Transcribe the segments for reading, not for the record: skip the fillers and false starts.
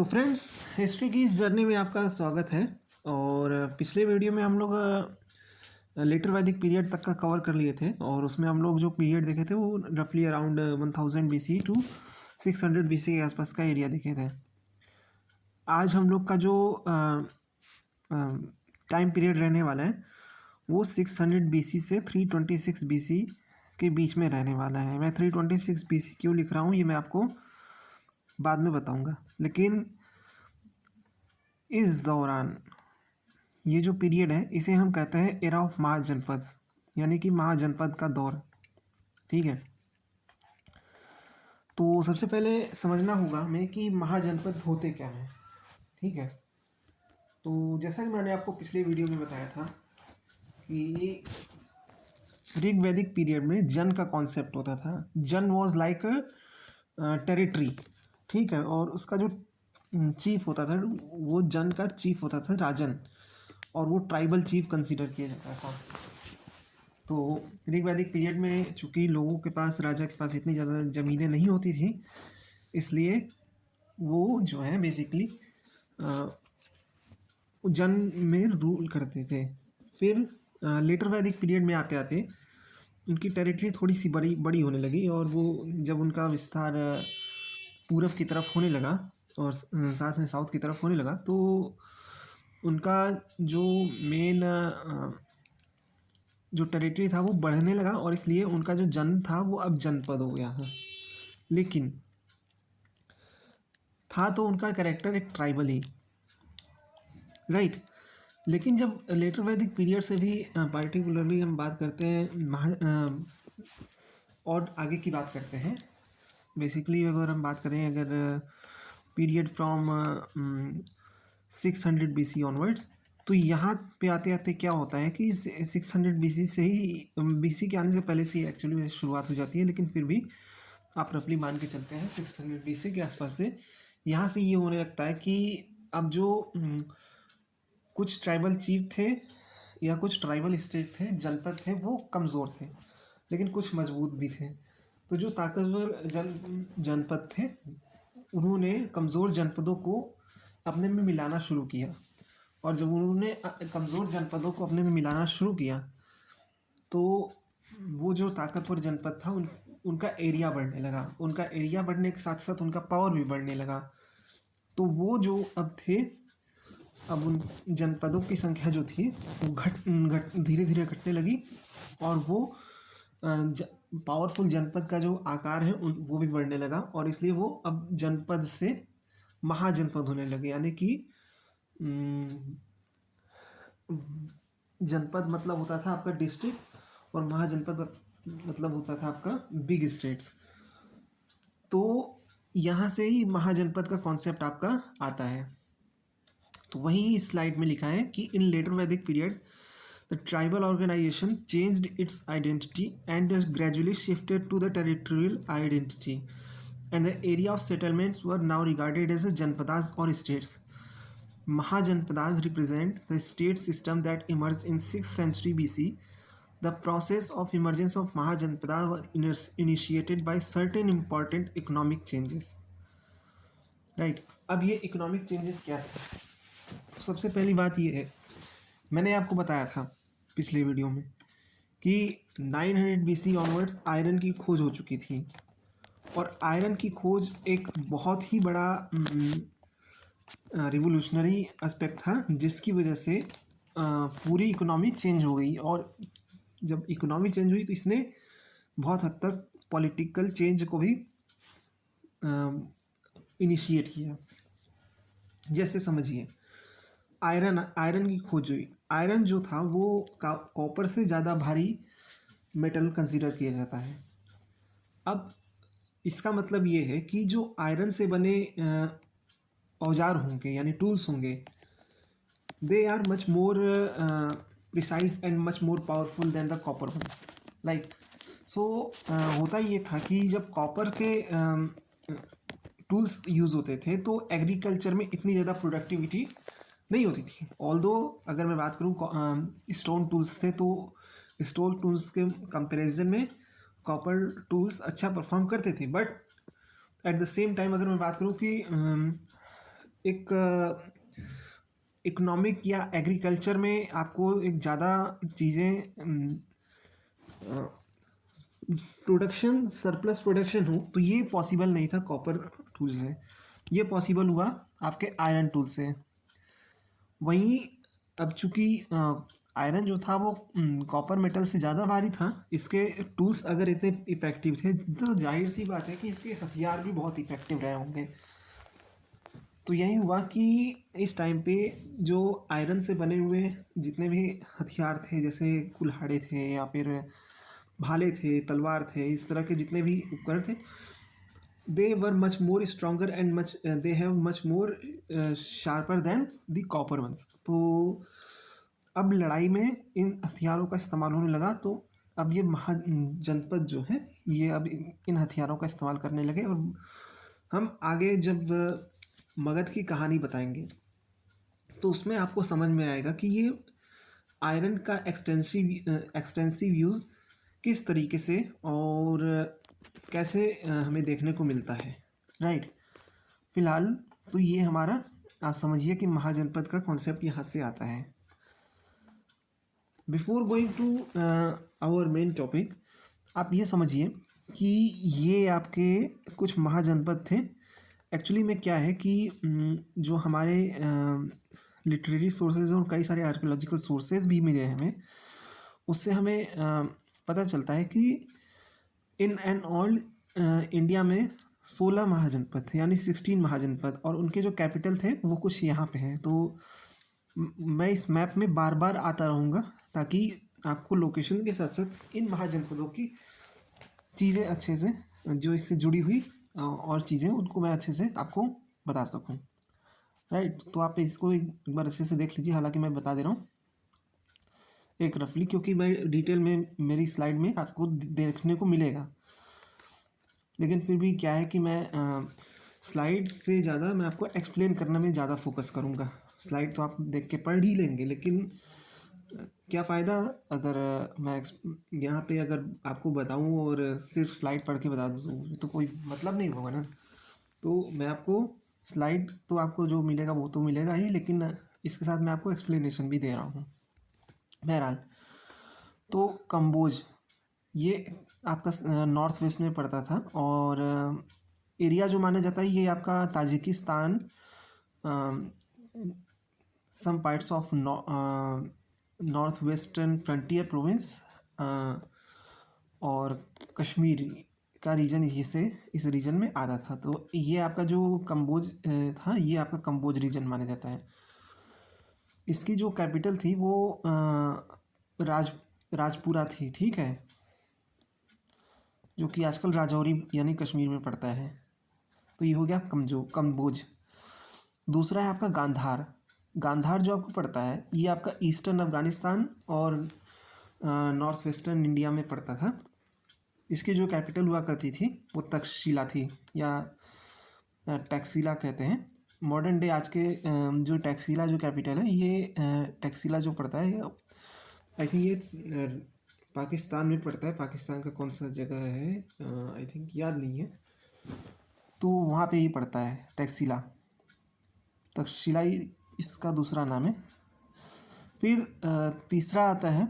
तो friends, history की इस जर्नी में आपका स्वागत है। और पिछले वीडियो में हम लोग लेटर वैदिक पीरियड तक का कवर कर लिए थे और उसमें हम लोग जो पीरियड देखे थे वो रफली अराउंड 1000 BC टू 600 BC के आसपास का एरिया देखे थे। आज हम लोग का जो टाइम पीरियड रहने वाला है वो 600 BC से 326 BC के बीच में रहने वाला है। मैं 326 BC क्यों लिख रहा हूँ ये मैं आपको बाद में बताऊँगा, लेकिन इस दौरान ये जो पीरियड है इसे हम कहते हैं एरा ऑफ महाजनपद, यानी कि महाजनपद का दौर। ठीक है, तो सबसे पहले समझना होगा हमें कि महाजनपद होते क्या हैं। ठीक है, तो जैसा कि मैंने आपको पिछले वीडियो में बताया था कि ऋग वैदिक पीरियड में जन का कॉन्सेप्ट होता था। जन वॉज लाइक टेरिटरी। ठीक है, और उसका जो चीफ होता था वो जन का चीफ होता था राजन, और वो ट्राइबल चीफ कंसीडर किया जाता था। तो ऋग वैदिक पीरियड में चूँकि लोगों के पास, राजा के पास इतनी ज़्यादा ज़मीनें नहीं होती थी, इसलिए वो जो है बेसिकली जन में रूल करते थे। फिर लेटर वैदिक पीरियड में आते आते उनकी टेरिटरी थोड़ी सी बड़ी बड़ी होने लगी, और वो जब उनका विस्तार पूर्व की तरफ होने लगा और साथ में साउथ की तरफ होने लगा, तो उनका जो मेन जो टेरिटरी था वो बढ़ने लगा, और इसलिए उनका जो जन था वो अब जनपद हो गया है। लेकिन था तो उनका कैरेक्टर एक ट्राइबल ही, राइट। लेकिन जब लेटर वैदिक पीरियड से भी पार्टिकुलरली हम बात करते हैं और आगे की बात करते हैं, बेसिकली अगर हम बात करें, अगर पीरियड फ्रॉम 600 BC ऑनवर्ड्स, तो यहाँ पे आते आते क्या होता है कि 600 BC से ही, BC के आने से पहले से ही एक्चुअली शुरुआत हो जाती है, लेकिन फिर भी आप रफली मान के चलते हैं 600 BC के आसपास से यहाँ से ये होने लगता है कि अब जो कुछ ट्राइबल चीफ थे या कुछ ट्राइबल स्टेट थे, जनपद थे, वो कमज़ोर थे लेकिन कुछ मजबूत भी थे। तो जो ताकतवर जनपद थे उन्होंने कमज़ोर जनपदों को अपने में मिलाना शुरू किया, और जब उन्होंने कमज़ोर जनपदों को अपने में मिलाना शुरू किया तो वो जो ताकतवर जनपद था उनका एरिया बढ़ने लगा। उनका एरिया बढ़ने के साथ साथ उनका पावर भी बढ़ने लगा। तो वो जो अब थे, अब उन जनपदों की संख्या जो थी वो घट धीरे धीरे घटने लगी, और वो पावरफुल जनपद का जो आकार है वो भी बढ़ने लगा, और इसलिए वो अब जनपद से महाजनपद होने लगे। यानी कि जनपद मतलब होता था आपका डिस्ट्रिक्ट, और महाजनपद मतलब होता था आपका बिग स्टेट्स। तो यहाँ से ही महाजनपद का कॉन्सेप्ट आपका आता है। तो वही इस स्लाइड में लिखा है कि इन लेटर वैदिक period the tribal organization changed its identity and gradually shifted to the territorial identity, and the area of settlements were now regarded as a janpadas or states. Mahajanpadas represent the state system that emerged in 6th century BC. The process of emergence of Mahajanpadas were initiated by certain important economic changes. Right. अब ये economic changes क्या है? तो सबसे पहली बात ये है, मैंने आपको बताया था पिछले वीडियो में कि 900 BC ऑनवर्ड्स आयरन की खोज हो चुकी थी, और आयरन की खोज एक बहुत ही बड़ा रिवोल्यूशनरी एस्पेक्ट था, जिसकी वजह से पूरी इकोनॉमी चेंज हो गई। और जब इकोनॉमी चेंज हुई तो इसने बहुत हद तक पॉलिटिकल चेंज को भी इनिशिएट किया। जैसे समझिए, आयरन की खोज हुई। आयरन जो था वो कॉपर से ज़्यादा भारी मेटल कंसीडर किया जाता है। अब इसका मतलब ये है कि जो आयरन से बने औजार होंगे यानी टूल्स होंगे, they are much more precise and much more powerful than the copper ones. Like so होता ये था कि जब कॉपर के टूल्स यूज़ होते थे तो एग्रीकल्चर में इतनी ज़्यादा प्रोडक्टिविटी नहीं होती थी। ऑल्दो अगर मैं बात करूँ स्टोन टूल्स से, तो स्टोन टूल्स के कंपैरिजन में कॉपर टूल्स अच्छा परफॉर्म करते थे, but at the same time अगर मैं बात करूँ कि एक इकोनॉमिक या एग्रीकल्चर में आपको एक ज़्यादा चीज़ें प्रोडक्शन सरप्लस प्रोडक्शन हो, तो ये पॉसिबल नहीं था कॉपर टूल से, ये पॉसिबल हुआ आपके आयरन टूल से। वहीं अब चूंकि आयरन जो था वो कॉपर मेटल से ज़्यादा भारी था, इसके टूल्स अगर इतने इफ़ेक्टिव थे तो जाहिर सी बात है कि इसके हथियार भी बहुत इफ़ेक्टिव रहे होंगे। तो यही हुआ कि इस टाइम पे जो आयरन से बने हुए जितने भी हथियार थे, जैसे कुल्हाड़े थे या फिर भाले थे, तलवार थे, इस तरह के जितने भी उपकरण थे, they were much more stronger and much they have much more sharper than the copper ones. तो अब लड़ाई में इन हथियारों का इस्तेमाल होने लगा। तो अब ये महाजनपद जो है ये अब इन हथियारों का इस्तेमाल करने लगे। और हम आगे जब मगध की कहानी बताएंगे तो उसमें आपको समझ में आएगा कि ये आयरन का एक्सटेंसिव यूज़ किस तरीके से और कैसे हमें देखने को मिलता है, राइट। फिलहाल तो ये हमारा आप समझिए कि महाजनपद का कॉन्सेप्ट यहाँ से आता है। Before going to our main topic, आप ये समझिए कि ये आपके कुछ महाजनपद थे। एक्चुअली में क्या है कि जो हमारे लिटरेरी सोर्सेज और कई सारे आर्कियोलॉजिकल सोर्सेज भी मिले हैं हमें, उससे हमें पता चलता है कि इन एंड ऑल इंडिया में 16 महाजनपद थे, यानी 16 महाजनपद, और उनके जो कैपिटल थे वो कुछ यहाँ पे हैं। तो मैं इस मैप में बार बार आता रहूँगा ताकि आपको लोकेशन के साथ साथ इन महाजनपदों की चीज़ें अच्छे से जो इससे जुड़ी हुई और चीज़ें उनको मैं अच्छे से आपको बता सकूं, राइट। तो आप इसको एक बार अच्छे से देख लीजिए, हालांकि मैं बता दे रहा हूँ एक रफली, क्योंकि मैं डिटेल में मेरी स्लाइड में आपको देखने को मिलेगा। लेकिन फिर भी क्या है कि मैं स्लाइड से ज़्यादा मैं आपको एक्सप्लेन करने में ज़्यादा फोकस करूँगा। स्लाइड तो आप देख के पढ़ ही लेंगे, लेकिन क्या फ़ायदा अगर मैं यहाँ पे अगर आपको बताऊँ और सिर्फ स्लाइड पढ़ के बता दूँ, तो कोई मतलब नहीं होगा ना। तो मैं आपको स्लाइड तो आपको जो मिलेगा वो तो मिलेगा ही, लेकिन इसके साथ मैं आपको एक्सप्लेनेशन भी दे रहा हूँ। बहरहाल, तो कंबोज ये आपका नॉर्थ वेस्ट में पड़ता था, और एरिया जो माना जाता है ये आपका Tajikistan, some parts of North Western Frontier Province और कश्मीर का रीजन इस रीजन में आता था। तो ये आपका जो कंबोज था ये आपका कंबोज रीजन माना जाता है। इसकी जो कैपिटल थी वो राजपुरा थी, ठीक है, जो कि आजकल राजौरी यानी कश्मीर में पड़ता है। तो ये हो गया कंबोज। दूसरा है आपका गांधार। गांधार जो आपको पड़ता है ये आपका ईस्टर्न अफगानिस्तान और नॉर्थ वेस्टर्न इंडिया में पड़ता था। इसकी जो कैपिटल हुआ करती थी वो तक्षशिला थी, या टैक्सिला कहते हैं। मॉडर्न डे आज के जो टैक्सिला जो कैपिटल है ये टैक्सिला जो पड़ता है, आई थिंक ये पाकिस्तान में पड़ता है। पाकिस्तान का कौन सा जगह है आई थिंक याद नहीं है, तो वहाँ पे ही पड़ता है टैक्सिला। तक्षशिला इसका दूसरा नाम है। फिर तीसरा आता है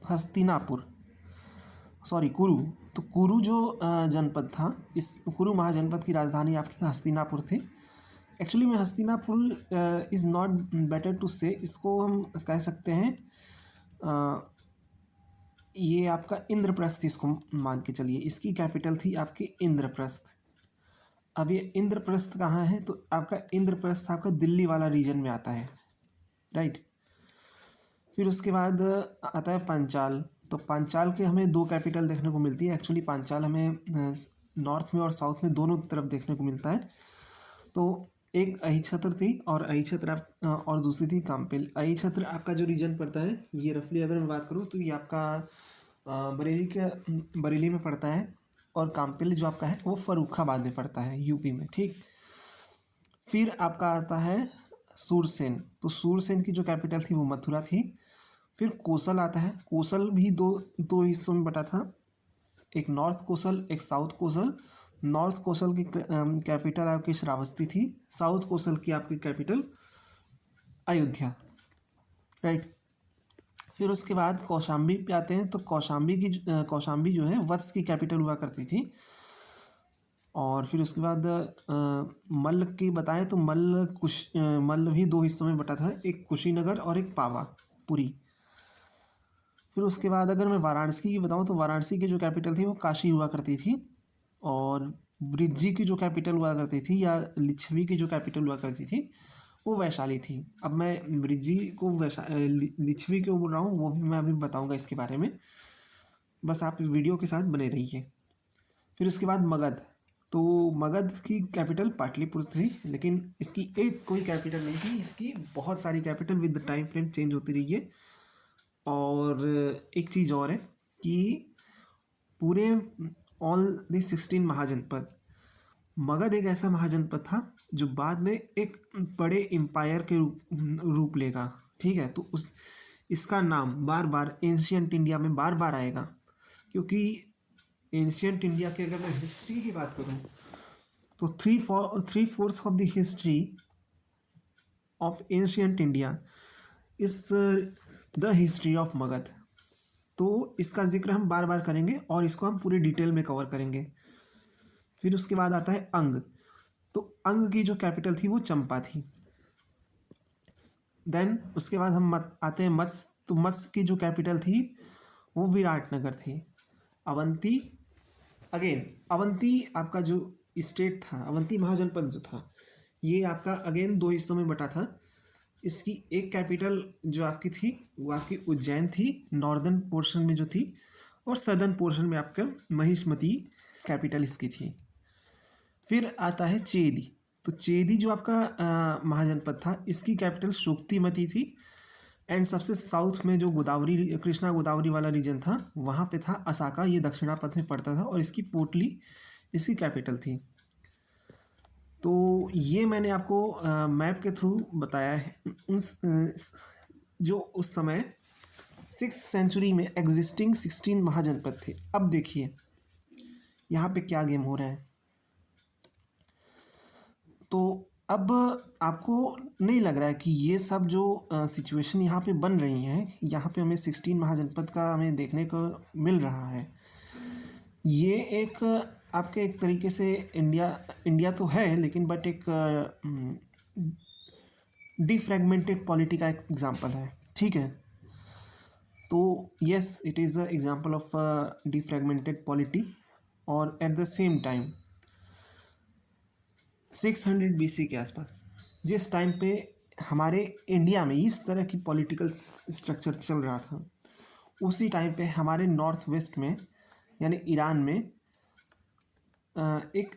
हस्तिनापुर, सॉरी कुरु। तो कुरु जो जनपद था, इस कुरु महाजनपद की राजधानी आपकी हस्तिनापुर थी। एक्चुअली में Hastinapur is not better to say, इसको हम कह सकते हैं ये आपका इंद्रप्रस्थ, इसको मान के चलिए। इसकी कैपिटल थी आपकी इंद्रप्रस्थ। अब ये इंद्रप्रस्थ कहाँ है, तो आपका इंद्रप्रस्थ आपका दिल्ली वाला रीजन में आता है, राइट। फिर उसके बाद आता है पांचाल। तो पांचाल के हमें दो कैपिटल देखने को मिलती है। एक्चुअली पांचाल हमें नॉर्थ में और साउथ में दोनों तरफ देखने को मिलता है। तो एक अहिछत्र थी और अहिछत्र और दूसरी थी काम्पिल। अहिछत्र आपका जो रीजन पड़ता है ये रफली अगर मैं बात करूँ तो ये आपका बरेली में पड़ता है, और काम्पिल जो आपका है वो फर्रुखाबाद में पड़ता है, यूपी में, ठीक। फिर आपका आता है सूरसेन। तो सूरसेन की जो कैपिटल थी वो मथुरा थी। फिर कोसल आता है। कोसल भी दो हिस्सों में बटा था, एक नॉर्थ कोसल एक साउथ कोसल। नॉर्थ कोसल की कैपिटल आपकी श्रावस्ती थी, साउथ कोसल की आपकी कैपिटल अयोध्या, राइट। फिर उसके बाद कौशाम्बी पे आते हैं, तो कौशाम्बी जो है वत्स की कैपिटल हुआ करती थी। और फिर उसके बाद मल्ल की बताएं तो मल्ल भी दो हिस्सों में बटा था, एक कुशीनगर और एक पावापुरी। फिर उसके बाद अगर मैं वाराणसी की बताऊं तो वाराणसी की जो कैपिटल थी वो काशी हुआ करती थी, और वृज्जी की जो कैपिटल हुआ करती थी या लिच्छवी की जो कैपिटल हुआ करती थी वो वैशाली थी। अब मैं वृज्जी को लिच्छवी क्यों बोल रहा हूँ वो भी मैं अभी बताऊँगा इसके बारे में, बस आप वीडियो के साथ बने रहिए। फिर उसके बाद मगध, तो मगध की कैपिटल पाटलिपुत्र थी, लेकिन इसकी एक कोई कैपिटल नहीं थी, इसकी बहुत सारी capital with the time frame change होती रही है। और एक चीज़ और है कि पूरे ऑल द 16 महाजनपद, मगध एक ऐसा महाजनपद था जो बाद में एक बड़े एम्पायर के रूप लेगा, ठीक है। तो उस इसका नाम बार बार एंशियंट इंडिया में बार बार आएगा, क्योंकि एंशियंट इंडिया की अगर मैं हिस्ट्री की बात करूं तो 3/4 of the history of ancient India is the history of Magadh. तो इसका जिक्र हम बार बार करेंगे और इसको हम पूरी डिटेल में कवर करेंगे। फिर उसके बाद आता है अंग, तो अंग की जो कैपिटल थी वो चंपा थी। देन उसके बाद हम आते हैं मत्स्य, तो मत्स्य की जो कैपिटल थी वो विराटनगर थी। अवंती, अगेन अवंती आपका जो स्टेट था, अवंती महाजनपद जो था, ये आपका अगेन दो हिस्सों में बटा था। इसकी एक कैपिटल जो आपकी थी वो आपकी उज्जैन थी, नॉर्दर्न पोर्शन में जो थी, और सदर्न पोर्शन में आपका महिष्मती कैपिटल इसकी थी। फिर आता है चेदी, तो चेदी जो आपका महाजनपद था इसकी कैपिटल शुक्तिमती थी। एंड सबसे साउथ में जो गोदावरी कृष्णा गोदावरी वाला रीजन था वहाँ पे था असाका, ये दक्षिणापथ में पड़ता था, और इसकी पोटली इसकी कैपिटल थी। तो ये मैंने आपको मैप के थ्रू बताया है जो उस समय 6th सेंचुरी में एग्जिस्टिंग 16 महाजनपद थे। अब देखिए यहाँ पे क्या गेम हो रहा है। तो अब आपको नहीं लग रहा है कि ये सब जो सिचुएशन यहाँ पे बन रही हैं, यहाँ पे हमें 16 महाजनपद का हमें देखने को मिल रहा है। ये एक आपके एक तरीके से इंडिया तो है, लेकिन बट एक डिफ्रेगमेंटेड पॉलिटी का एक एग्जाम्पल है, ठीक है। तो yes, it is a example of defragmented polity. और at the same time 600 BC के आसपास जिस टाइम पे हमारे इंडिया में इस तरह की पॉलिटिकल स्ट्रक्चर चल रहा था, उसी टाइम पे हमारे नॉर्थ वेस्ट में यानी ईरान में एक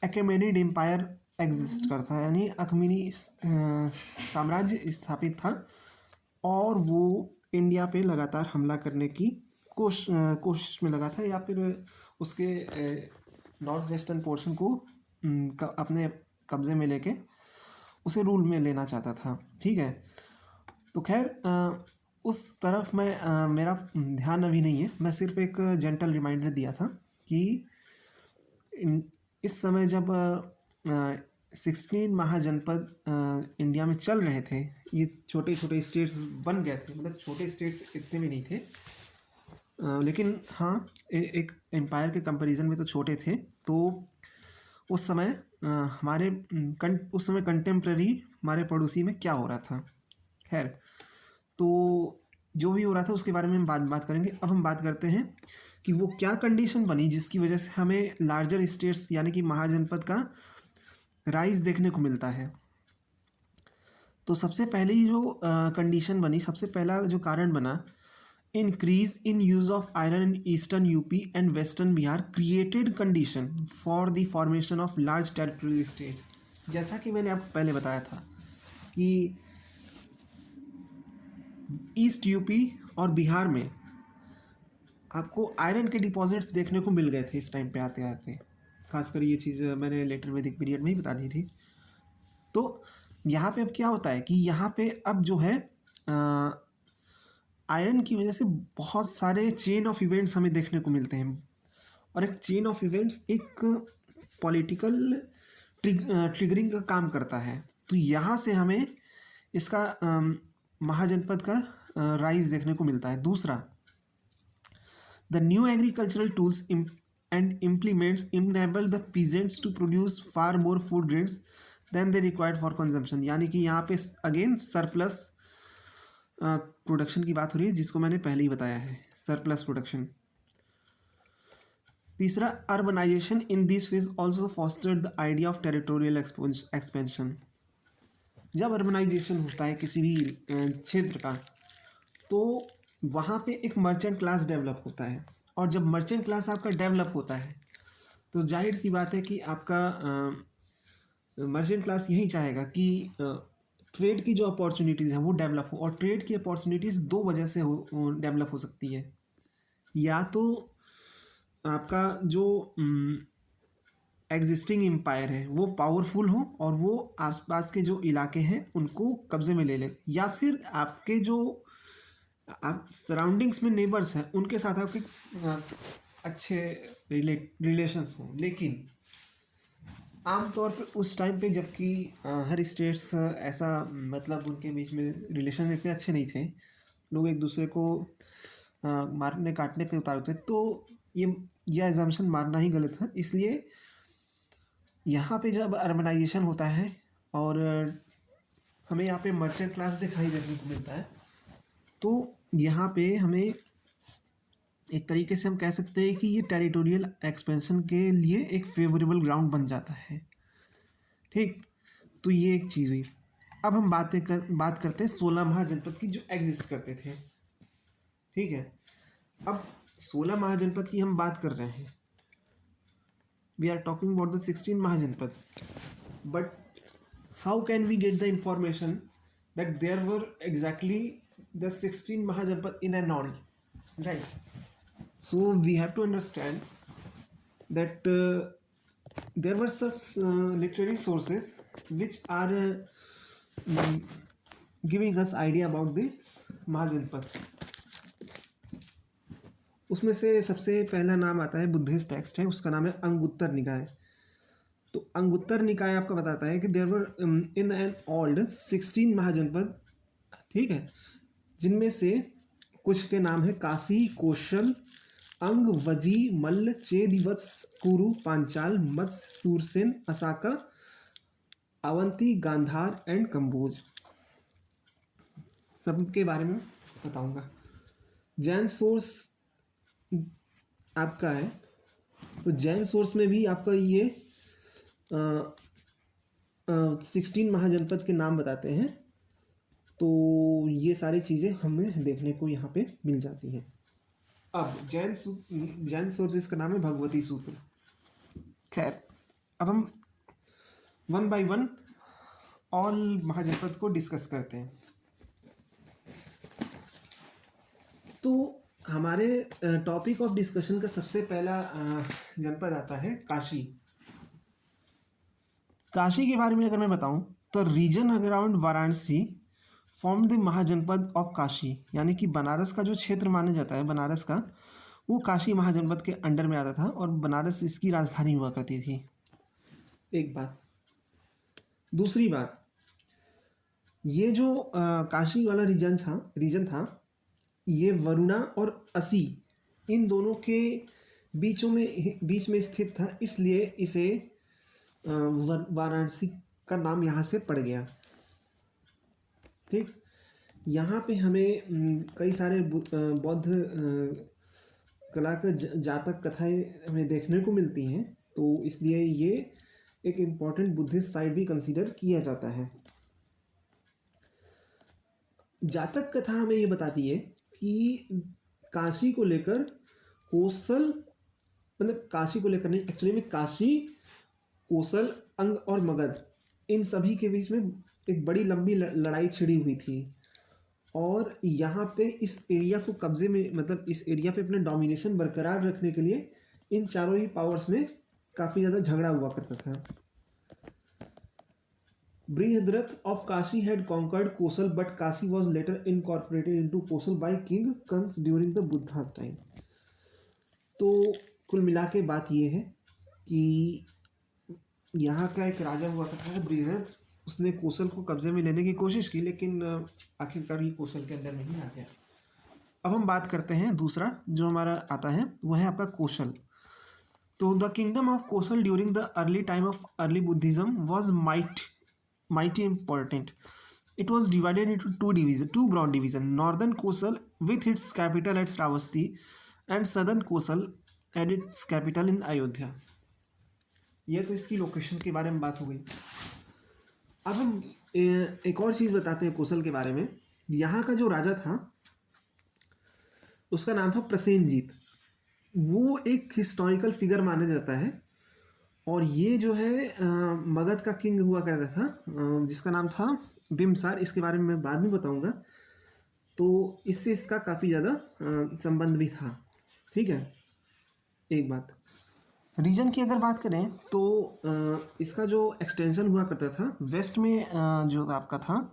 अकेमेनिड एम्पायर एग्जिस्ट करता है, यानी अखमीनी साम्राज्य स्थापित था, और वो इंडिया पे लगातार हमला करने की कोशिश में लगा था, या फिर उसके नॉर्थ वेस्टर्न पोर्शन को अपने कब्जे में लेके उसे रूल में लेना चाहता था, ठीक है। तो खैर उस तरफ मैं मेरा ध्यान अभी नहीं है, मैं सिर्फ एक जेंटल रिमाइंडर दिया था कि इस समय जब 16 महाजनपद इंडिया में चल रहे थे, ये छोटे छोटे स्टेट्स बन गए थे, मतलब छोटे स्टेट्स इतने भी नहीं थे, लेकिन हाँ एक एम्पायर के कंपैरिजन में तो छोटे थे। तो उस समय उस समय कंटेम्प्रेरी हमारे पड़ोसी में क्या हो रहा था, खैर तो जो भी हो रहा था उसके बारे में हम बात करेंगे। अब हम बात करते हैं कि वो क्या कंडीशन बनी जिसकी वजह से हमें लार्जर स्टेट्स यानी कि महाजनपद का राइज देखने को मिलता है। तो सबसे पहली जो कंडीशन बनी, सबसे पहला जो कारण बना, increase in use of iron in eastern UP and western Bihar created condition for the formation of large territorial states। जैसा कि मैंने आपको पहले बताया था कि ईस्ट यूपी और बिहार में आपको आयरन के डिपॉजिट्स देखने को मिल गए थे इस टाइम पे आते आते, खासकर ये चीज़ मैंने लेटर वैदिक पीरियड में ही बता दी थी। तो यहाँ पे अब क्या होता है कि यहाँ पे अब जो है आयरन की वजह से बहुत सारे चेन ऑफ इवेंट्स हमें देखने को मिलते हैं, और एक चेन ऑफ इवेंट्स एक पॉलिटिकल ट्रिगरिंग का काम करता है। तो यहाँ से हमें इसका महाजनपद का राइज देखने को मिलता है। दूसरा, the new agricultural tools and implements enable the peasants to produce far more food grains than they required for consumption. यानी कि यहाँ पे अगेन सरप्लस प्रोडक्शन की बात हो रही है, जिसको मैंने पहले ही बताया है, सरप्लस प्रोडक्शन। तीसरा, urbanisation in this phase also fostered the idea of territorial expansion. जब अर्बनाइजेशन होता है किसी भी क्षेत्र का, तो वहाँ पे एक मर्चेंट क्लास डेवलप होता है, और जब मर्चेंट क्लास आपका डेवलप होता है तो जाहिर सी बात है कि आपका मर्चेंट क्लास यही चाहेगा कि ट्रेड की जो अपॉर्चुनिटीज़ हैं वो डेवलप हो। और ट्रेड की अपॉर्चुनिटीज़ दो वजह से डेवलप हो सकती है। या तो आपका जो एग्जिस्टिंग एम्पायर है वो पावरफुल हो और वो आसपास के जो इलाके हैं उनको कब्जे में ले ले, या फिर आपके जो आप सराउंडिंग्स में नेबर्स हैं उनके साथ आपके अच्छे रिलेशंस हों। लेकिन आमतौर पर उस टाइम पे जबकि हर स्टेट्स ऐसा मतलब उनके बीच में रिलेशन इतने अच्छे नहीं थे, लोग एक दूसरे को मारने काटने पे उतारते, तो यह एजम्पशन मारना ही गलत है। इसलिए यहाँ पे जब अर्बनाइजेशन होता है और हमें यहाँ पे मर्चेंट क्लास दिखाई देने को मिलता है, तो यहाँ पे हमें एक तरीके से हम कह सकते हैं कि ये टेरिटोरियल एक्सपेंशन के लिए एक फेवरेबल ग्राउंड बन जाता है। ठीक, तो ये एक चीज़ हुई। अब हम बात करते हैं 16 महाजनपद की जो एग्जिस्ट करते थे। ठीक है, अब 16 महाजनपद की हम बात कर रहे हैं। We are talking about the 16 mahajanapada, but how can we get the information that there were exactly the 16 Mahajanpad in and all, right? So we have to understand that there were some literary sources which are giving us idea about the Mahajanpads. उसमें से सबसे पहला नाम आता है, Buddhist text है, उसका नाम है अंगुत्तर निकाय। तो अंगुत्तर निकाय आपको बताता है कि there were in an old 16 mahajanapada. ठीक है, जिनमें से कुछ के नाम है काशी, कौशल, अंग, वजी, मल्ल, चेदिवत्स, कुरु, पांचाल, मत्स्य, सूरसेन, असाका, अवंती, गांधार एंड कंबोज। सबके बारे में बताऊंगा। जैन सोर्स आपका है, तो जैन सोर्स में भी आपका ये 16 महाजनपद के नाम बताते हैं। तो ये सारी चीज़ें हमें देखने को यहाँ पे मिल जाती हैं। अब जैन सोर्सेस का नाम है भगवती सूत्र। खैर, अब हम वन बाय वन ऑल महाजनपद को डिस्कस करते हैं। तो हमारे टॉपिक ऑफ डिस्कशन का सबसे पहला जनपद आता है काशी। काशी के बारे में अगर मैं बताऊं तो region around Varanasi form the mahajanapada of Kashi, यानी कि बनारस का जो क्षेत्र माना जाता है बनारस का, वो काशी महाजनपद के अंडर में आता था और बनारस इसकी राजधानी हुआ करती थी। एक बात। दूसरी बात, ये जो काशी वाला रीजन था ये वरुणा और असी इन दोनों के बीच में स्थित था, इसलिए इसे वाराणसी का नाम यहाँ से पड़ गया। ठीक, यहाँ पे हमें कई सारे बौद्ध कला का जातक कथाएं हमें देखने को मिलती हैं, तो इसलिए ये एक इम्पॉर्टेंट बुद्धिस्ट साइट भी कंसीडर किया जाता है। जातक कथा हमें ये बताती है कि काशी को लेकर कौशल, मतलब काशी को लेकर नहीं, एक्चुअली में काशी, कौशल, अंग और मगध इन सभी के बीच में एक बड़ी लंबी लड़ाई छिड़ी हुई थी, और यहाँ पे इस एरिया को कब्जे में, मतलब इस एरिया पे अपने डोमिनेशन बरकरार रखने के लिए इन चारों ही पावर्स में काफ़ी ज़्यादा झगड़ा हुआ करता था। Brihadratha of Kashi had conquered Kosal, but Kashi was later incorporated into Kosal by King Kans during the Buddha's time. तो कुल मिला के बात ये है कि यहाँ का एक राजा हुआ करता है बृहद, उसने कोसल को कब्जे में लेने की कोशिश की, लेकिन आखिरकार ये कोसल के अंदर नहीं आ गया। अब हम बात करते हैं दूसरा जो हमारा आता है, वह है आपका कोशल। तो the kingdom of Kosala during the early time of early Buddhism was mighty important. It was divided into two broad divisions: northern Kosal with its capital at Shravasti, and southern Kosal and its capital in Ayodhya. ये तो इसकी location के बारे में बात हो गई। अब हम एक और चीज़ बताते हैं कोसल के बारे में। यहाँ का जो राजा था उसका नाम था प्रसेनजीत। वो एक हिस्टोरिकल फिगर माना जाता है, और ये जो है मगध का किंग हुआ करता था, जिसका नाम था बिम्बसार। इसके बारे में मैं बाद में बताऊंगा। तो इससे इसका काफ़ी ज़्यादा संबंध भी था। ठीक है, एक बात रीजन की अगर बात करें तो इसका जो एक्सटेंशन हुआ करता था वेस्ट में, जो आपका था,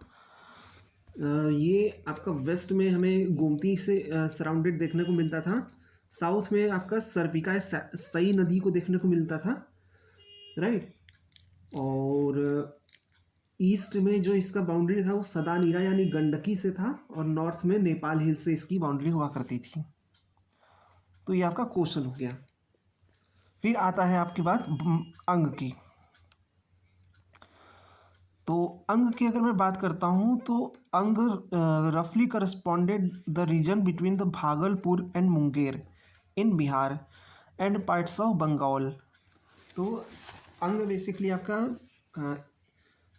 ये आपका वेस्ट में हमें गोमती से सराउंडेड देखने को मिलता था। साउथ में आपका सरपिका सई नदी को देखने को मिलता था, राइट। और ईस्ट में जो इसका बाउंड्री था वो सदानीरा यानी गंडकी से था, और नॉर्थ में नेपाल हिल से इसकी बाउंड्री हुआ करती थी। तो ये आपका क्वेश्चन हो गया। फिर आता है आपके पास अंग की। तो अंग की अगर मैं बात करता हूँ तो अंग रफली corresponded the region between the Bhagalpur and Munger in Bihar and parts of Bengal. तो अंग बेसिकली आपका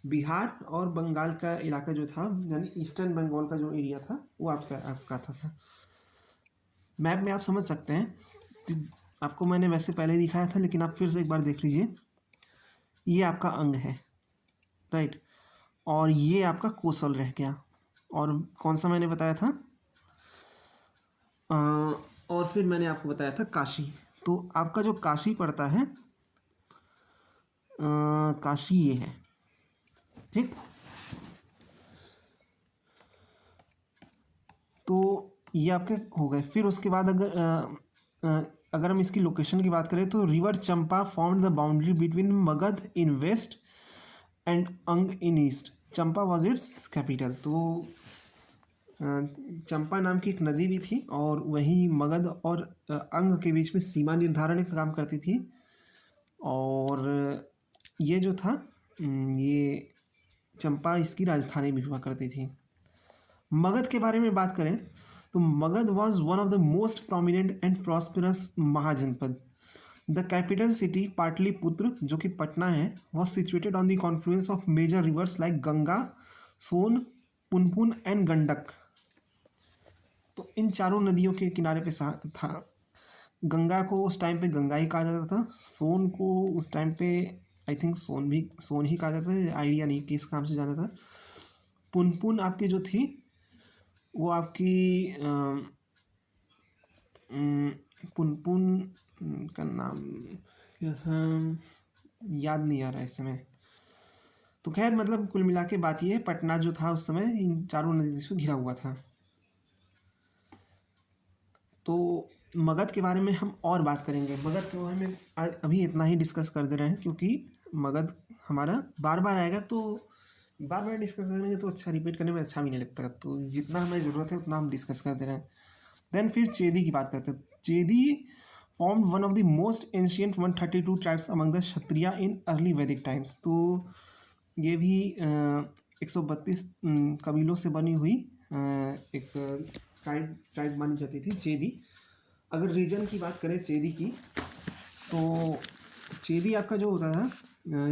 बिहार और बंगाल का इलाका जो था, यानी ईस्टर्न बंगाल का जो एरिया था वो आपका था। मैप में आप समझ सकते हैं, आपको मैंने वैसे पहले ही दिखाया था, लेकिन आप फिर से एक बार देख लीजिए। ये आपका अंग है, राइट, और ये आपका कोसल रह गया। और कौन सा मैंने बताया था, और फिर मैंने आपको बताया था काशी। तो आपका जो काशी पड़ता है, काशी ये है, ठीक। तो ये आपके हो गए। फिर उसके बाद अगर हम इसकी लोकेशन की बात करें तो river Champa formed the boundary between Magadha in west and Anga in east. Champa was its capital. तो चंपा नाम की एक नदी भी थी, और वही मगध और अंग के बीच में सीमा निर्धारण का काम करती थी। और ये जो था, ये चंपा इसकी राजधानी भी हुआ करती थी। मगध के बारे में बात करें तो Magadha was one of the most prominent and prosperous mahajanapada. The capital city Pataliputra, जो कि पटना है, was situated on the confluence of major rivers like Ganga, Son, Punpun and Gandak. तो इन चारों नदियों के किनारे पे था। गंगा को उस टाइम पे गंगा ही कहा जाता था, सोन को उस टाइम पे आई थिंक सोन ही कहा जाता था, आइडिया नहीं किस काम से जाना था। पुनपुन आपकी जो थी वो आपकी पुनपुन का नाम याद नहीं आ रहा है इस समय। तो खैर, मतलब कुल मिला के बात ये है, पटना जो था उस समय इन चारों नदियों से घिरा हुआ था। तो मगध के बारे में हम और बात करेंगे। मगध के बारे में अभी इतना ही डिस्कस कर दे रहे हैं, क्योंकि मगध हमारा बार बार आएगा, तो बार बार डिस्कस करेंगे तो अच्छा, रिपीट करने में अच्छा भी नहीं लगता। तो जितना हमें ज़रूरत है उतना हम डिस्कस कर दे रहे हैं। देन फिर चेदी की बात करते हैं। Chedi form one of the most ancient 132 tribes among the Kshatriya in early Vedic times. तो ये भी 132 कबीलों से बनी हुई एक ट्राइब मानी जाती थी, चेदी। अगर रीजन की बात करें चेदी की, तो चेदी आपका जो होता था,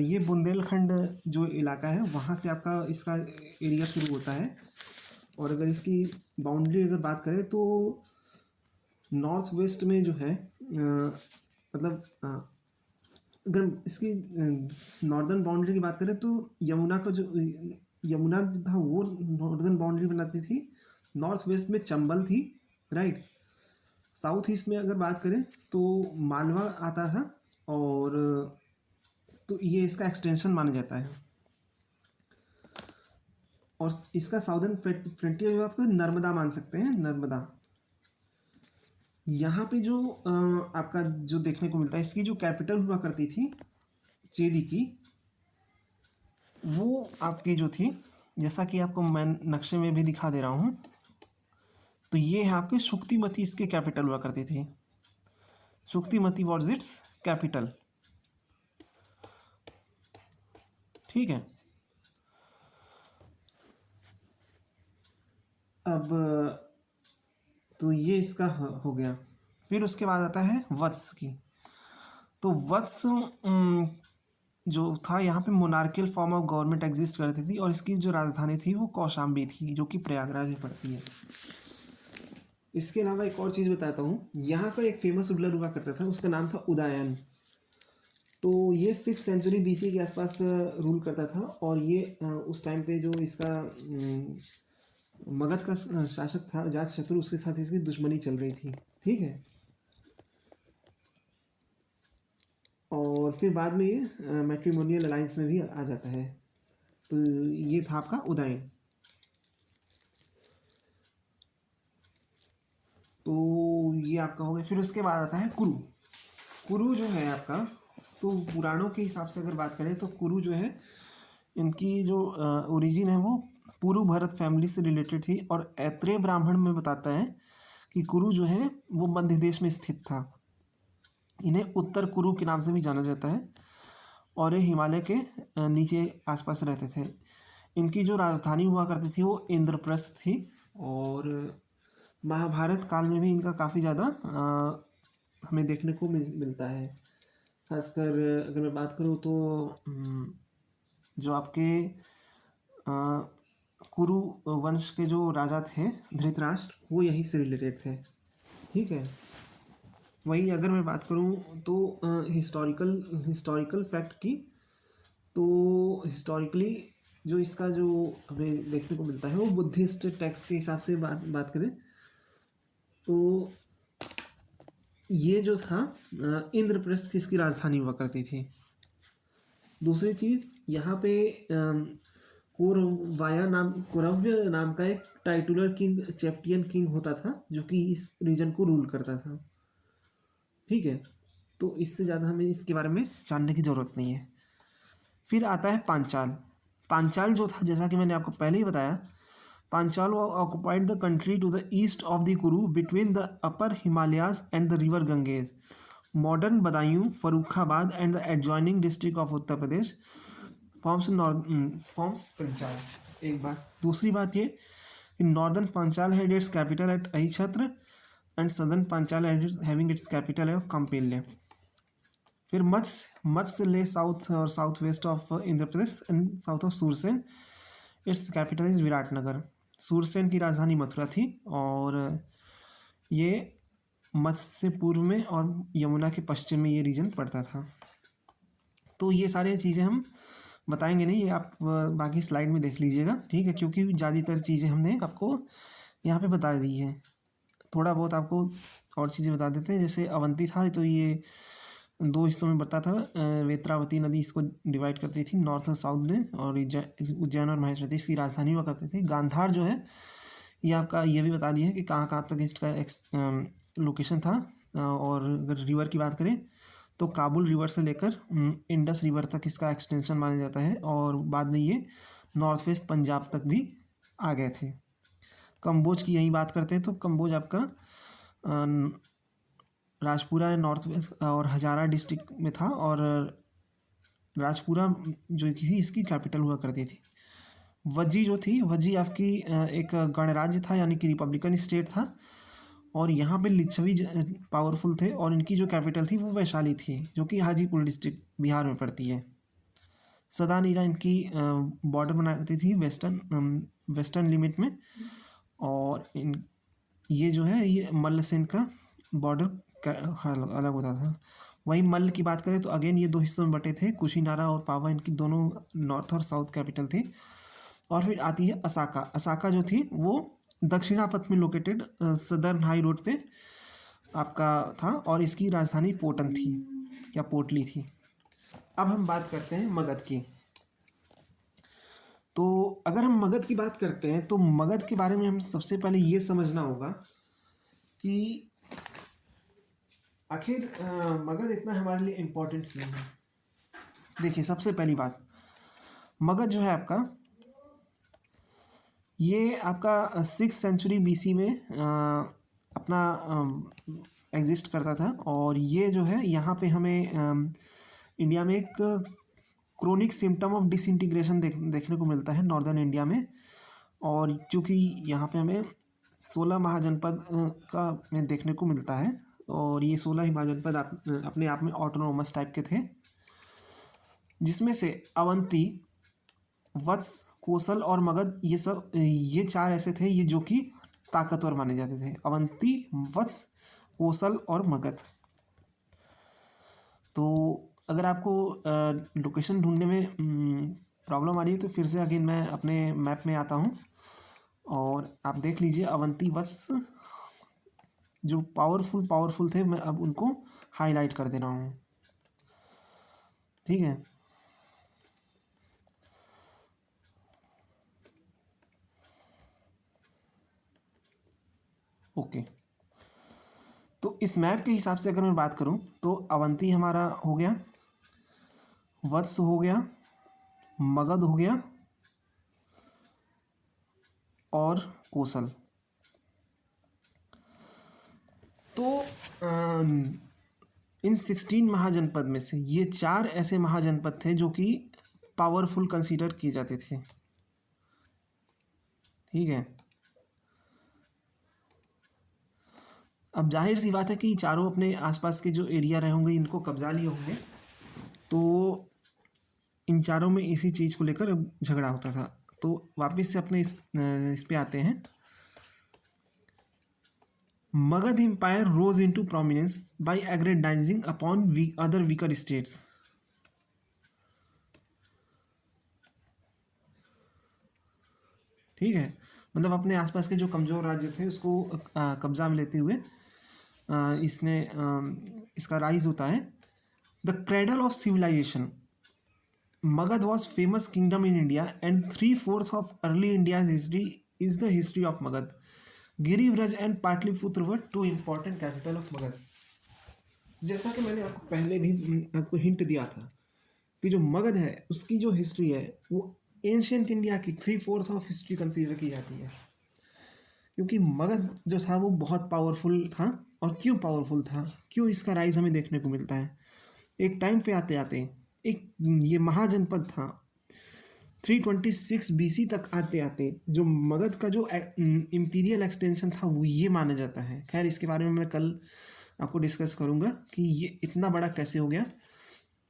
ये बुंदेलखंड जो इलाका है वहाँ से आपका इसका एरिया शुरू होता है। और अगर इसकी बाउंड्री अगर बात करें तो नॉर्थ वेस्ट में जो है, मतलब अगर इसकी नॉर्दर्न बाउंड्री की बात करें तो यमुना जो था वो नॉर्दर्न बाउंड्री बनाती थी। नॉर्थ वेस्ट में चंबल थी, राइट। साउथ ईस्ट में अगर बात करें तो मालवा आता था, और तो ये इसका एक्सटेंशन माना जाता है। और इसका साउदर्न फ्रंटियर जो आपका नर्मदा मान सकते हैं, नर्मदा। यहाँ पे जो आपका जो देखने को मिलता है, इसकी जो कैपिटल हुआ करती थी चेदी की, वो आपकी जो थी, जैसा कि आपको मैं नक्शे में भी दिखा दे रहा हूँ, तो ये है आपके शुक्तिमती इसके कैपिटल हुआ करती थी। Shuktimati was its capital. ठीक है। अब तो ये इसका हो गया। फिर उसके बाद आता है वत्स की। तो वत्स जो था, यहाँ पे monarchial form of government exist करती थी और इसकी जो राजधानी थी वो कौशाम्बी थी, जो कि प्रयागराज में पड़ती है। इसके अलावा एक और चीज़ बताता हूँ, यहाँ का एक फेमस रूलर हुआ करता था, उसका नाम था उदयन। तो ये 6th सेंचुरी BC के आसपास रूल करता था और ये उस टाइम पे जो इसका मगध का शासक था अजातशत्रु, उसके साथ इसकी दुश्मनी चल रही थी। ठीक है। और फिर बाद में ये मैट्रिमोनियल अलायंस में भी आ जाता है। तो ये था आपका उदयन। तो ये आपका हो गया। फिर उसके बाद आता है कुरु। कुरु जो है आपका, तो पुराणों के हिसाब से अगर बात करें तो कुरु जो है, इनकी जो ओरिजिन है वो पुरु भरत फैमिली से रिलेटेड थी। और ऐत्रेय ब्राह्मण में बताता है कि कुरु जो है वो मध्य देश में स्थित था। इन्हें उत्तर कुरु के नाम से भी जाना जाता है और ये हिमालय के नीचे आसपास रहते थे। इनकी जो राजधानी हुआ करती थी वो इंद्रप्रस्थ थी। और महाभारत काल में भी इनका काफ़ी ज़्यादा हमें देखने को मिलता है। खासकर अगर मैं बात करूँ तो जो आपके कुरु वंश के जो राजा थे धृतराष्ट्र, वो यहीं से रिलेटेड थे। ठीक है। वहीं अगर मैं बात करूँ तो हिस्टोरिकल फैक्ट की, तो हिस्टोरिकली जो इसका जो हमें देखने को मिलता है वो बुद्धिस्ट टेक्स्ट के हिसाब से बात करें तो ये जो था इंद्रप्रस्थ इसकी राजधानी हुआ करती थी। दूसरी चीज़ यहाँ पे कुरव्य नाम का एक टाइटुलर किंग, चैप्टियन किंग होता था, जो कि इस रीजन को रूल करता था। ठीक है। तो इससे ज़्यादा हमें इसके बारे में जानने की ज़रूरत नहीं है। फिर आता है पांचाल। पांचाल जो था, जैसा कि मैंने आपको पहले ही बताया, Panchala occupied the country to the east of the Kuru between the upper Himalayas and the river Ganges, modern Badaun, Farrukhabad and the adjoining district of Uttar Pradesh forms Panchala. एक बात। दूसरी बात ये, northern Panchala had its capital at Ahichhatra and southern Panchala having its capital of Kampilya. फिर Matsya lay south और south west of Indra Pradesh and south of Surasena, its capital is Viratnagar. Surya Sen की राजधानी मथुरा थी और ये मत्स्य से पूर्व में और यमुना के पश्चिम में ये रीजन पड़ता था। तो ये सारी चीज़ें हम बताएंगे नहीं, ये आप बाकी स्लाइड में देख लीजिएगा। ठीक है। क्योंकि ज़्यादातर चीज़ें हमने आपको यहाँ पे बता दी है। थोड़ा बहुत आपको और चीज़ें बता देते हैं। जैसे अवंती था, तो ये 2 हिस्सों में बता था। वेत्रावती नदी इसको डिवाइड करती थी नॉर्थ और साउथ में, और उज्जैन और महेश्वरी इसकी राजधानी हुआ करती थी। गांधार जो है ये आपका ये भी बता दिया है कि कहाँ कहाँ तक इसका लोकेशन था। और अगर रिवर की बात करें तो काबुल रिवर से लेकर इंडस रिवर तक इसका एक्सटेंशन माना जाता है, और बाद में ये नॉर्थ वेस्ट पंजाब तक भी आ गए थे। कम्बोज की यही बात करते हैं तो कम्बोज आपका राजपुरा नॉर्थ वेस्ट और हजारा डिस्ट्रिक्ट में था, और राजपुरा जो थी इसकी कैपिटल हुआ करती थी। वज्जी जो थी, वज्जी आपकी एक गणराज्य था, यानी कि रिपब्लिकन स्टेट था, और यहाँ पे लिच्छवी पावरफुल थे, और इनकी जो कैपिटल थी वो वैशाली थी, जो कि हाजीपुर डिस्ट्रिक्ट बिहार में पड़ती है। सदानीरा इनकी बॉर्डर बनाती थी वेस्टर्न लिमिट में, और ये जो है ये मल्ल सेन का बॉर्डर अलग होता था। वहीं मल्ल की बात करें तो अगेन ये 2 हिस्सों में बटे थे, कुशीनारा और पावा इनकी दोनों नॉर्थ और साउथ कैपिटल थी। और फिर आती है असाका। असाका जो थी वो दक्षिणापथ में लोकेटेड सदर्न हाई रोड पे आपका था, और इसकी राजधानी पोटन थी या पोटली थी। अब हम बात करते हैं मगध की। तो अगर हम मगध की बात करते हैं तो मगध के बारे में हम सबसे पहले ये समझना होगा कि आखिर मगध इतना हमारे लिए इम्पोर्टेंट क्यों है। देखिए, सबसे पहली बात, मगध जो है आपका, ये आपका 6th सेंचुरी BC में अपना एग्जिस्ट करता था। और ये जो है यहाँ पे हमें इंडिया में एक क्रोनिक सिम्टम ऑफ डिसइंटीग्रेशन देखने को मिलता है नॉर्दर्न इंडिया में। और चूँकि यहाँ पे हमें 16 महाजनपद का में देखने को मिलता है, और ये 16 ही महाजनपद अपने आप में ऑटोनोमस टाइप के थे, जिसमें से अवंती, वत्स, कोसल और मगध, ये 4 ऐसे थे ये जो कि ताकतवर माने जाते थे। अवंती, वत्स, कोसल और मगध। तो अगर आपको लोकेशन ढूंढने में प्रॉब्लम आ रही है तो फिर से अगेन मैं अपने मैप में आता हूँ और आप देख लीजिए अवंती, वत्स जो पावरफुल थे, मैं अब उनको हाईलाइट कर दे रहा हूँ। ठीक है, ओके। तो इस मैप के हिसाब से अगर मैं बात करूं तो अवंती हमारा हो गया, वत्स हो गया, मगध हो गया और कोसल। तो इन 16 महाजनपद में से ये 4 ऐसे महाजनपद थे जो कि पावरफुल कंसीडर किए जाते थे। ठीक है, अब जाहिर सी बात है कि चारों अपने आसपास के जो एरिया रहे होंगे इनको कब्जा लिए होंगे, तो इन चारों में इसी चीज़ को लेकर झगड़ा होता था। तो वापस से अपने इस पे आते हैं। Magadha empire rose into prominence by aggrandising upon other weaker states. ठीक है, मतलब अपने आसपास के जो कमज़ोर राज्य थे उसको कब्जा में लेते हुए इसका राइज होता है। The cradle of civilisation, Magad was famous kingdom in India, and 3/4 of early India's history is the history of Magad. Girivraj and Patliputra were two important capital of Magad. जैसा कि मैंने आपको पहले भी आपको हिंट दिया था कि जो मगध है उसकी जो हिस्ट्री है वो एंशियंट इंडिया की 3/4 ऑफ हिस्ट्री कंसीडर की जाती है, क्योंकि मगध जो था वो बहुत पावरफुल था। और क्यों पावरफुल था, क्यों इसका राइज हमें देखने को मिलता है, एक टाइम पे आते आते एक ये महाजनपद था 326 BC तक आते आते जो मगध का जो इम्पीरियल एक्सटेंशन था वो ये माना जाता है। खैर इसके बारे में मैं कल आपको डिस्कस करूँगा कि ये इतना बड़ा कैसे हो गया।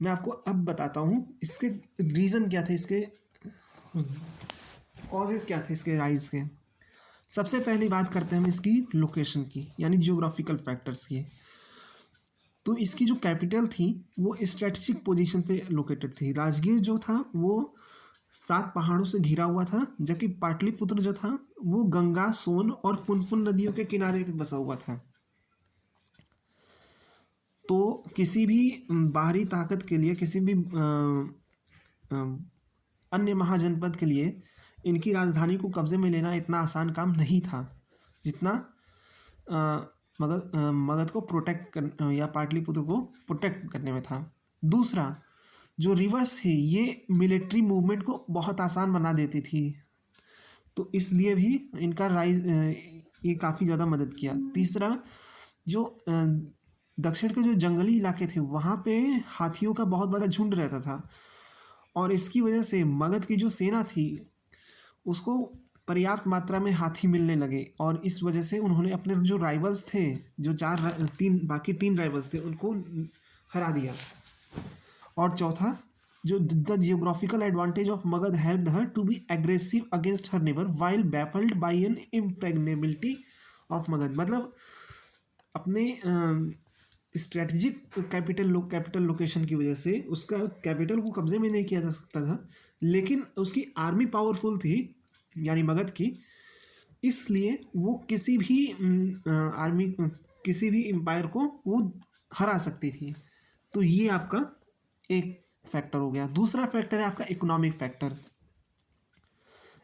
मैं आपको अब बताता हूँ इसके रीज़न क्या थे, इसके कॉजेज़ क्या थे इसके राइज के। सबसे पहली बात करते हैं हम इसकी लोकेशन की, यानी जियोग्राफिकल फैक्टर्स की। तो इसकी जो कैपिटल थी वो स्ट्रेटेजिक पोजीशन पे लोकेटेड थी। राजगीर जो था वो 7 पहाड़ों से घिरा हुआ था, जबकि पाटलिपुत्र जो था वो गंगा, सोन और पुनपुन नदियों के किनारे पे बसा हुआ था। तो किसी भी बाहरी ताकत के लिए, किसी भी अन्य महाजनपद के लिए इनकी राजधानी को कब्जे में लेना इतना आसान काम नहीं था जितना मगध को प्रोटेक्ट कर या पाटलिपुत्र को प्रोटेक्ट करने में था। दूसरा, जो रिवर्स थी ये मिलिट्री मूवमेंट को बहुत आसान बना देती थी, तो इसलिए भी इनका राइज ये काफ़ी ज़्यादा मदद किया। तीसरा, जो दक्षिण के जो जंगली इलाके थे वहाँ पे हाथियों का बहुत बड़ा झुंड रहता था, और इसकी वजह से मगध की जो सेना थी उसको पर्याप्त मात्रा में हाथी मिलने लगे, और इस वजह से उन्होंने अपने जो राइवल्स थे, जो बाकी तीन राइवल्स थे उनको हरा दिया। और चौथा, जो the geographical advantage of Magadha helped her to be aggressive against her neighbour while baffled by an impregnability of Magadha. मतलब अपने स्ट्रेटजिक कैपिटल लोकेशन की वजह से उसका कैपिटल को कब्जे में नहीं किया जा सकता था, लेकिन उसकी आर्मी पावरफुल थी यानी मगध की, इसलिए वो किसी भी एम्पायर को वो हरा सकती थी। तो ये आपका एक फैक्टर हो गया। दूसरा फैक्टर है आपका economic factor.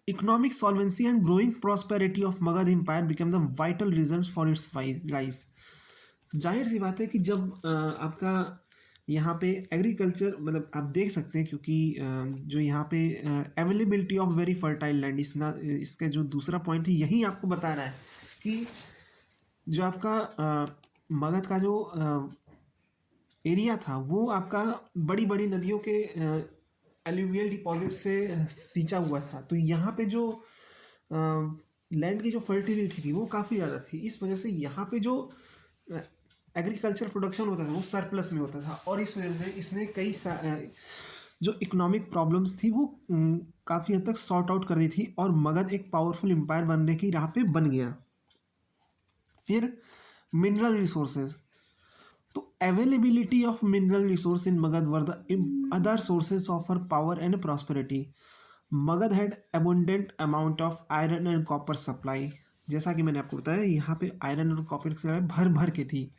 Economic solvency and growing prosperity of Magadh empire become the vital reason for its rise. जाहिर सी बात है कि जब आपका यहाँ पे एग्रीकल्चर मतलब आप देख सकते हैं, क्योंकि जो यहाँ पे availability of very fertile land, इसका जो दूसरा पॉइंट है यही आपको बता रहा है कि जो आपका मगध का जो एरिया था वो आपका बड़ी बड़ी नदियों के एल्यूवियल डिपॉजिट से सींचा हुआ था। तो यहाँ पे जो लैंड की जो फर्टिलिटी थी वो काफ़ी ज़्यादा थी। इस वजह से यहाँ पे जो एग्रीकल्चर प्रोडक्शन होता था वो सरप्लस में होता था, और इस वजह से इसने जो इकोनॉमिक प्रॉब्लम्स थी वो काफ़ी हद तक सॉर्ट आउट कर दी थी, और मगध एक पावरफुल एम्पायर बनने की राह पे बन गया। फिर मिनरल रिसोर्सेज, तो availability of mineral resource in Magadh were the other sources of her power and prosperity. Magadh had abundant amount of iron and copper supply. जैसा कि मैंने आपको बताया यहाँ पे आयरन और कॉपर की सप्लाई भर भर के थी।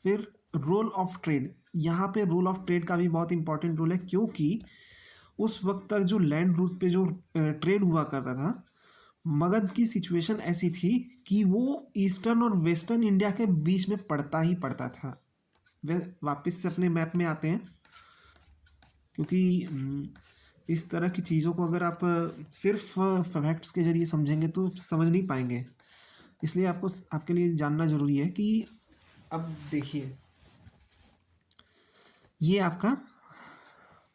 फिर रोल ऑफ ट्रेड, यहाँ पे रोल ऑफ ट्रेड का भी बहुत इंपॉर्टेंट रोल है, क्योंकि उस वक्त तक जो लैंड रूट पे जो ट्रेड हुआ करता था, मगध की सिचुएशन ऐसी थी कि वो ईस्टर्न और वेस्टर्न इंडिया के बीच में पड़ता ही पड़ता था। वे वापस से अपने मैप में आते हैं, क्योंकि इस तरह की चीज़ों को अगर आप सिर्फ फैक्ट्स के जरिए समझेंगे तो समझ नहीं पाएंगे, इसलिए आपको आपके लिए जानना ज़रूरी है कि अब देखिए ये आपका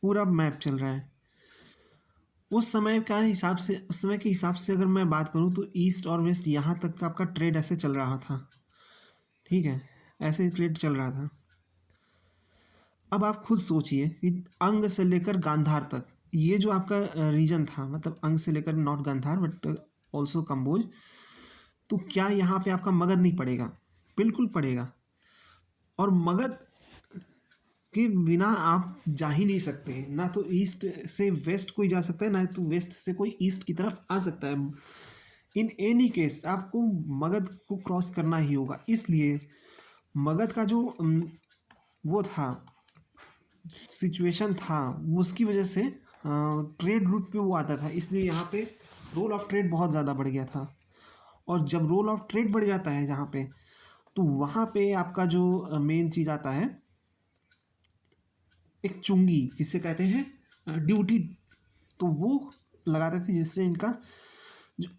पूरा मैप चल रहा है। उस समय के हिसाब से अगर मैं बात करूं तो ईस्ट और वेस्ट यहाँ तक का आपका ट्रेड ऐसे चल रहा था, ठीक है, ऐसे ट्रेड चल रहा था। अब आप खुद सोचिए कि अंग से लेकर गांधार तक ये जो आपका रीजन था, मतलब अंग से लेकर not Gandhar but also Kamboj, तो क्या यहाँ पे आपका मगध नहीं पड़ेगा? बिल्कुल पड़ेगा। और मगध के बिना आप जा ही नहीं सकते, ना तो ईस्ट से वेस्ट कोई जा सकता है, ना तो वेस्ट से कोई ईस्ट की तरफ आ सकता है। इन एनी केस आपको मगध को क्रॉस करना ही होगा। इसलिए मगध का जो वो था सिचुएशन था, उसकी वजह से ट्रेड रूट पे वो आता था, इसलिए यहाँ पे रोल ऑफ ट्रेड बहुत ज़्यादा बढ़ गया था। और जब रोल ऑफ ट्रेड बढ़ जाता है जहाँ पे, तो वहाँ पे आपका जो मेन चीज़ आता है एक चुंगी, जिसे कहते हैं ड्यूटी, तो वो लगाते थे, जिससे इनका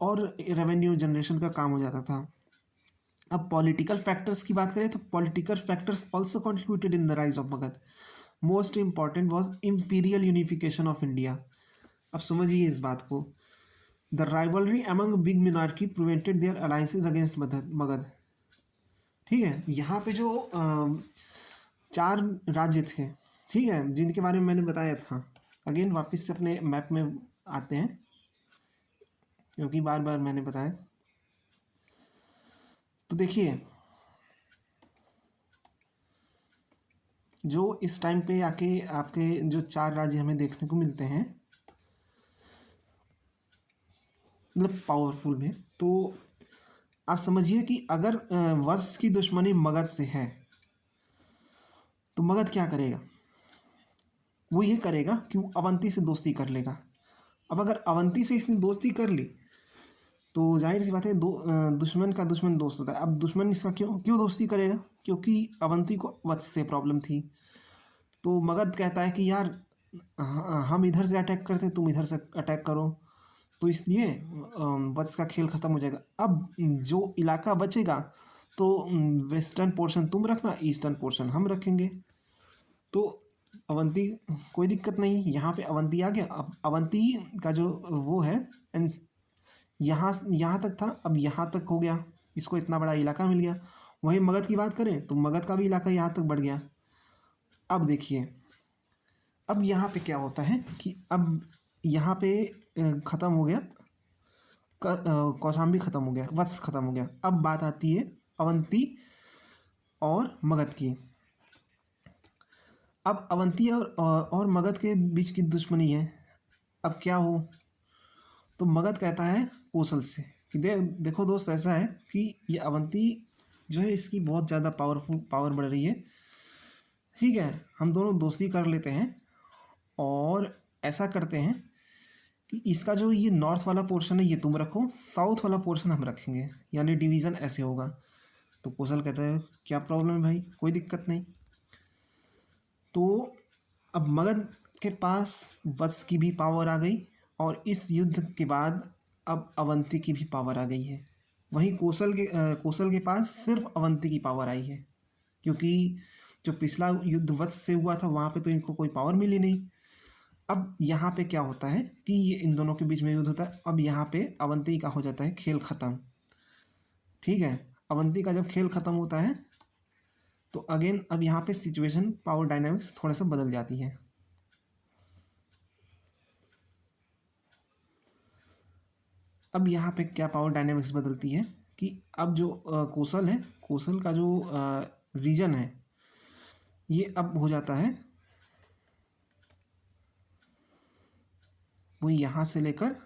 और रेवेन्यू जनरेशन का काम हो जाता था। अब पॉलिटिकल फैक्टर्स की बात करें तो political factors also contributed in the rise of Magadh. Most important was imperial unification of India. अब समझिए इस बात को, the rivalry among big monarchy prevented their alliances against Magadh. ठीक है, यहाँ पे जो 4 राज्य थे, ठीक है, जिनके बारे में मैंने बताया था, अगेन वापस से अपने मैप में आते हैं, क्योंकि बार बार मैंने बताया। तो देखिए जो इस टाइम पे आके आपके जो 4 राज्य हमें देखने को मिलते हैं, मतलब पावरफुल में, तो आप समझिए कि अगर वंश की दुश्मनी मगध से है तो मगध क्या करेगा? वो ये करेगा कि वो अवंती से दोस्ती कर लेगा। अब अगर अवंती से इसने दोस्ती कर ली तो जाहिर सी बात है दुश्मन का दुश्मन दोस्त होता है। अब दुश्मन इसका क्यों क्यों दोस्ती करेगा? क्योंकि अवंती को वत्स से प्रॉब्लम थी। तो मगध कहता है कि यार हम इधर से अटैक करते, तुम इधर से अटैक करो, तो इसलिए वत्स का खेल ख़त्म हो जाएगा। अब जो इलाका बचेगा तो वेस्टर्न पोर्शन तुम रखना, ईस्टर्न पोर्शन हम रखेंगे। तो अवंती कोई दिक्कत नहीं, यहाँ पे अवंती आ गया। अब अवंती का जो वो है एंड यहाँ तक था, अब यहाँ तक हो गया, इसको इतना बड़ा इलाका मिल गया। वहीं मगध की बात करें तो मगध का भी इलाका यहाँ तक बढ़ गया। अब देखिए अब यहाँ पे क्या होता है कि अब यहाँ पे ख़त्म हो गया, कौशाम्बी ख़त्म हो गया, वत्स ख़त्म हो गया। अब बात आती है अवंती और मगध की। अब अवंती और मगध के बीच की दुश्मनी है। अब क्या हो, तो मगध कहता है कौशल से कि देखो दोस्त, ऐसा है कि ये अवंती जो है इसकी बहुत ज़्यादा पावर बढ़ रही है, ठीक है, हम दोनों दोस्ती कर लेते हैं और ऐसा करते हैं कि इसका जो ये नॉर्थ वाला पोर्शन है ये तुम रखो, साउथ वाला पोर्शन हम रखेंगे, यानी डिवीज़न ऐसे होगा। तो कौशल कहता है क्या प्रॉब्लम है भाई, कोई दिक्कत नहीं। तो अब मगध के पास वत्स की भी पावर आ गई और इस युद्ध के बाद अब अवंती की भी पावर आ गई है। वहीं कोसल के पास सिर्फ अवंती की पावर आई है, क्योंकि जो पिछला युद्ध वत्स से हुआ था वहाँ पे तो इनको कोई पावर मिली नहीं। अब यहाँ पे क्या होता है कि ये इन दोनों के बीच में युद्ध होता है। अब यहाँ पे अवंती का हो जाता है खेल ख़त्म। ठीक है, अवंती का जब खेल ख़त्म होता है तो अगेन अब यहाँ पे सिचुएशन पावर डायनामिक्स थोड़ा सा बदल जाती है। अब यहाँ पे क्या पावर डायनामिक्स बदलती है कि अब जो कोसल है, कोसल का जो रीजन है ये अब हो जाता है वो यहाँ से लेकर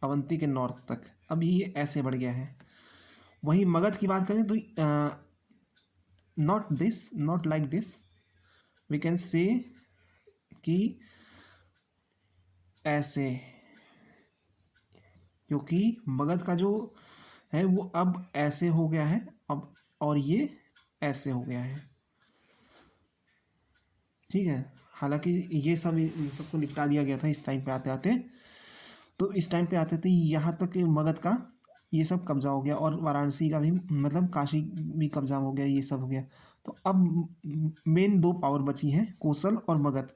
अवंती के नॉर्थ तक, अब ये ऐसे बढ़ गया है। वहीं मगध की बात करें तो not like this, we can say कि ऐसे, क्योंकि मगध का जो है वो अब ऐसे हो गया है अब, और ये ऐसे हो गया है। ठीक है, हालांकि ये सब इन सबको निपटा दिया गया था इस टाइम पे आते आते। तो इस टाइम पे आते थे यहाँ तक कि मगध का ये सब कब्जा हो गया और वाराणसी का भी, मतलब काशी भी कब्जा हो गया, ये सब हो गया। तो अब मेन दो पावर बची हैं, कोसल और मगध।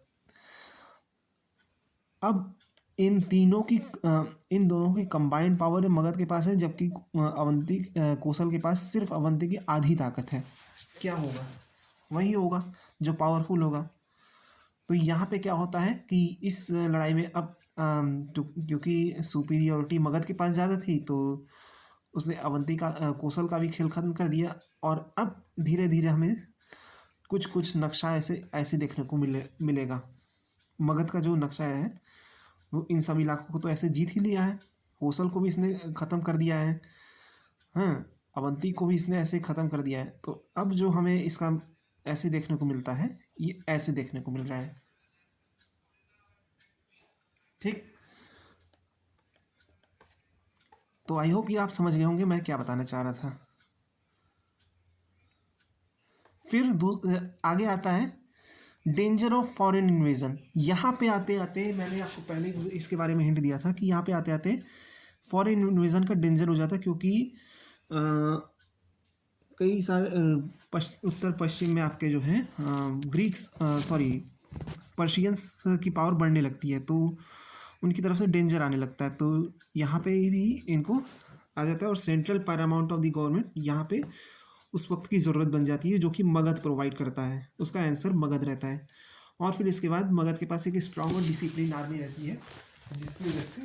अब इन दोनों की कंबाइंड पावर मगध के पास है, जबकि कोसल के पास सिर्फ अवंती की आधी ताकत है। क्या होगा? वही होगा जो पावरफुल होगा। तो यहाँ पे क्या होता है कि इस लड़ाई में अब तो क्योंकि सुपीरियोरिटी मगध के पास ज़्यादा थी तो उसने अवंती का कोसल का भी खेल खत्म कर दिया। और अब धीरे धीरे हमें कुछ कुछ नक्शा ऐसे ऐसे देखने को मिलेगा। मगध का जो नक्शा है वो इन सब इलाकों को तो ऐसे जीत ही लिया है, कोसल को भी इसने ख़त्म कर दिया है, हाँ, अवंती को भी इसने ऐसे ख़त्म कर दिया है। तो अब जो हमें इसका ऐसे देखने को मिलता है ये ऐसे देखने को मिल रहा है। ठीक, तो आई होप ये आप समझ गए होंगे मैं क्या बताना चाह रहा था। फिर आगे आता है डेंजर ऑफ फॉरेन इन्वेजन। यहाँ पे आते आते मैंने आपको पहले इसके बारे में हिंट दिया था कि यहाँ पे आते आते फॉरेन इन्वेजन का डेंजर हो जाता है, क्योंकि कई सारे उत्तर पश्चिम में आपके जो हैं ग्रीक्स पर्शियंस की पावर बढ़ने लगती है, तो उनकी तरफ से डेंजर आने लगता है। तो यहाँ पे भी इनको आ जाता है और central Paramount of the government यहाँ पे उस वक्त की ज़रूरत बन जाती है, जो कि मगध प्रोवाइड करता है। उसका आंसर मगध रहता है। और फिर इसके बाद मगध के पास एक स्ट्रॉन्ग और डिसिप्लिन आर्मी रहती है, जिसकी वजह से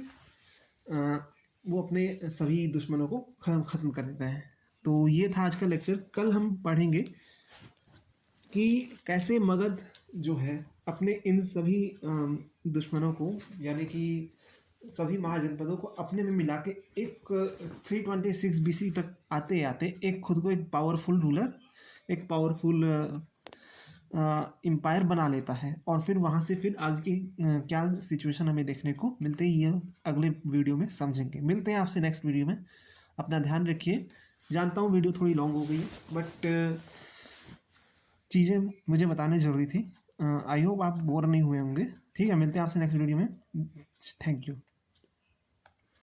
वो अपने सभी दुश्मनों को ख़त्म कर देता है। तो ये था आज का लेक्चर। कल हम पढ़ेंगे कि कैसे मगध जो है अपने इन सभी दुश्मनों को, यानी कि सभी महाजनपदों को अपने में मिला के एक 326 BC तक आते आते एक खुद को एक पावरफुल रूलर, एक पावरफुल एम्पायर बना लेता है। और फिर वहाँ से फिर आगे की क्या सिचुएशन हमें देखने को मिलते ही ये अगले वीडियो में समझेंगे। मिलते हैं आपसे नेक्स्ट वीडियो में। अपना ध्यान रखिए। जानता हूँ वीडियो थोड़ी लॉन्ग हो गई है, बट चीज़ें मुझे बताने ज़रूरी थी। आई होप आप बोर नहीं हुए होंगे। ठीक है, मिलते हैं आपसे नेक्स्ट वीडियो में। Thank you.